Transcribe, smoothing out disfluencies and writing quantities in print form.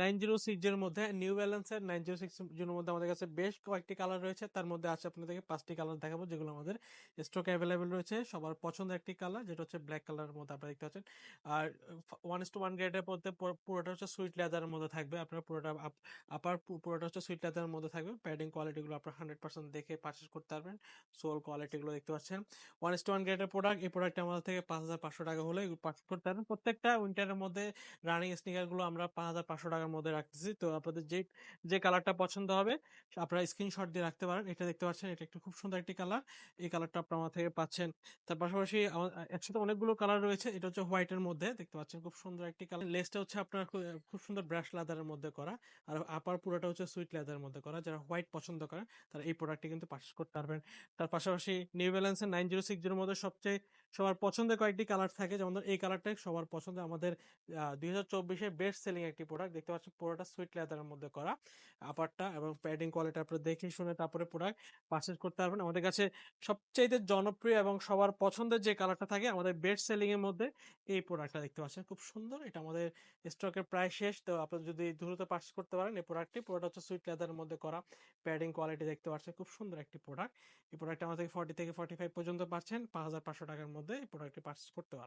906 এর মধ্যে নিউ ব্যালেন্সের 906 এর মধ্যে আমাদের কাছে বেশ কয়েকটি কালার রয়েছে। তার মধ্যে আছে আপনাদেরকে 5টি কালার দেখাবো যেগুলো আমাদের স্টক অ্যাভেলেবল রয়েছে। সবার পছন্দের একটি কালার যেটা হচ্ছে ব্ল্যাক কালারের মধ্যে আপনারা দেখতে পাচ্ছেন। আর 1:1 গ্রেডের মধ্যে পুরোটা হচ্ছে সুইট লেদারের মধ্যে থাকবে। আপনার পুরোটা আপার পুরোটা হচ্ছে সুইট লেদারের মধ্যে থাকবে। প্যাডিং কোয়ালিটিগুলো আপনারা 100% দেখে পারচেজ করতে পারবেন। সোল কোয়ালিটিগুলো দেখতে পাচ্ছেন। 1:1 গ্রেডের প্রোডাক্ট, এই প্রোডাক্টটা আমাদের থেকে 5,500 টাকা হলে পারচেজ করতে পারবেন। প্রত্যেকটা উইন্টারের মধ্যে রানিং স্নিকার গুলো আমরা 5,500 টাকার মধ্যে রাখতেছি। তো আপনাদের যে কালারটা পছন্দ হবে আপনারা স্ক্রিনশট দিয়ে রাখতে পারেন। এটা দেখতে পাচ্ছেন, এটা একটা খুব সুন্দর একটি কালার। এই কালারটা আপনারা আমার থেকে পাচ্ছেন। তার পাশাপাশি একসাথে অনেকগুলো কালার রয়েছে। এটা হচ্ছে হোয়াইটের মধ্যে দেখতে পাচ্ছেন, খুব সুন্দর একটি কালার। লেসটা হচ্ছে আপনার খুব সুন্দর ব্রাশ লেদারের মধ্যে করা, আর আপার পুরোটা হচ্ছে সুইট লেদারের মধ্যে করা। যারা হোয়াইট পছন্দ করেন তারা এই প্রোডাক্টটি কিন্তু পারচেজ করতে পারবেন। তার পাশাপাশি নিউ ব্যালেন্সের 906 এর মধ্যে সবার পছন্দের কয়েকটি কালার থাকে, যেমন ধরুন এই কালারটাই সবার পছন্দ। আমাদের 2024 বেস্ট সেলিং একটি প্রোডাক্ট দেখতে পাচ্ছেন, পুরোটা সুইট লেদারের মধ্যে করা। আপারটা এবং প্যাডিং কোয়ালিটি আপনারা দেখে শুনে তারপরে প্রোডাক্ট পারচেজ করতে পারবেন। আমাদের কাছে সবচাইতে জনপ্রিয় এবং সবার পছন্দের যে কালারটা থাকে আমাদের বেস্ট সেলিং এর মধ্যে এই প্রোডাক্টটা দেখতে পাচ্ছেন, খুব সুন্দর। এটা আমাদের স্টকের প্রায় শেষ, তো আপনারা যদি দ্রুত পারচেজ করতে পারেন এই প্রোডাক্টটি। পুরোটা হচ্ছে সুইট লেদারের মধ্যে করা, প্যাডিং কোয়ালিটি দেখতে পাচ্ছেন, খুব সুন্দর একটি প্রোডাক্ট। এই প্রোডাক্ট আমাদের 40 থেকে 45 পর্যন্ত পাচ্ছেন। 5,500 টাকার মধ্যে এই প্রোডাক্টটি পারচেজ করতে পারবেন।